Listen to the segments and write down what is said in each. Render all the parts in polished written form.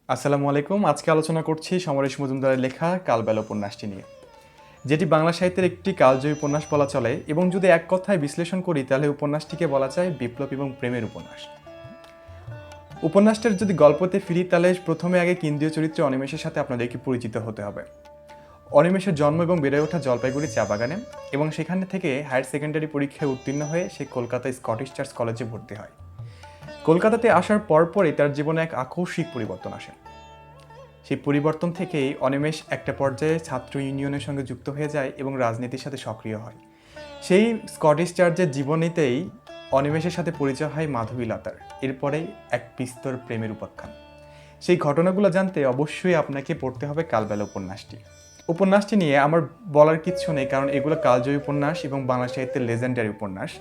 আসসালামু আলাইকুম। আজকে আলোচনা করছি সমরেশ মজুমদারের লেখা কালবেলা উপন্যাসটি নিয়ে, যেটি বাংলা সাহিত্যের একটি কালজয়ী উপন্যাস বলা চলে এবং যদি এক কথায় বিশ্লেষণ করি তাহলে উপন্যাসটিকে বলা যায় বিপ্লব এবং প্রেমের উপন্যাস। উপন্যাসটার যদি গল্পতে ফিরি তাহলে প্রথমে আগে কেন্দ্রীয় চরিত্র অনিমেষের সাথে আপনাদেরকে পরিচিত হতে হবে। অনিমেষের জন্ম এবং বেড়ে ওঠা জলপাইগুড়ি চা বাগানে এবং সেখান থেকে হায়ার সেকেন্ডারি পরীক্ষায় উত্তীর্ণ হয়ে সে কলকাতায় স্কটিশ চার্চ কলেজে ভর্তি হয়। কলকাতাতে আসার পরপরই তার জীবনে এক আকস্মিক পরিবর্তন আসে। সেই পরিবর্তন থেকেই অনিমেষ একটা পর্যায়ে ছাত্র ইউনিয়নের সঙ্গে যুক্ত হয়ে যায় এবং রাজনীতির সাথে সক্রিয় হয়। সেই স্কটিশ চার্চের জীবনীতেই অনিমেষের সাথে পরিচয় হয় মাধবীলতার। এরপরেই এক বিস্তর প্রেমের উপাখ্যান। সেই ঘটনাগুলো জানতে অবশ্যই আপনাকে পড়তে হবে কালবেলা উপন্যাসটি নিয়ে আমার বলার কিচ্ছু নেই, কারণ এগুলো কালজয়ী উপন্যাস এবং বাংলা সাহিত্যের লেজেন্ডারি উপন্যাস।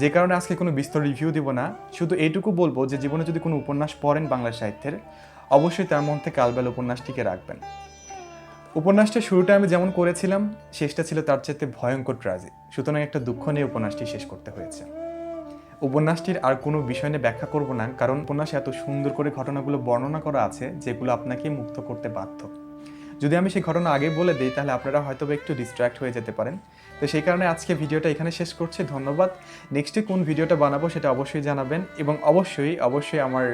যে কারণে আজকে কোনো বিস্তর রিভিউ দিব না, শুধু এইটুকু বলবো যে জীবনে যদি কোনো উপন্যাস পড়েন বাংলা সাহিত্যের, অবশ্যই তার মধ্যে কালবেলা উপন্যাসটিকে রাখবেন। উপন্যাসটার শুরুটা আমি যেমন করেছিলাম, শেষটা ছিল তার চাইতে ভয়ঙ্কর ট্র্যাজেডি। সুতরাং একটা দুঃখ নিয়ে উপন্যাসটি শেষ করতে হয়েছে। উপন্যাসটির আর কোনো বিষয় নিয়ে ব্যাখ্যা করব না, কারণ উপন্যাসে এত সুন্দর করে ঘটনাগুলো বর্ণনা করা আছে যেগুলো আপনাকে মুগ্ধ করতে বাধ্য। যদি আমি সেই ঘটনা আগে বলে দিই তাহলে আপনারা হয়তো একটু ডিস্ট্র্যাক্ট হয়ে যেতে পারেন। তো সেই কারণে আজকে ভিডিওটা এখানে শেষ করছি। ধন্যবাদ। নেক্সটে কোন ভিডিওটা বানাবো সেটা অবশ্যই জানাবেন এবং অবশ্যই আমার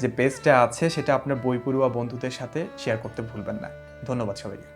যে পেজটা আছে সেটা আপনার বই পড়ুয়া বন্ধুদের সাথে শেয়ার করতে ভুলবেন না। ধন্যবাদ সবাইকে।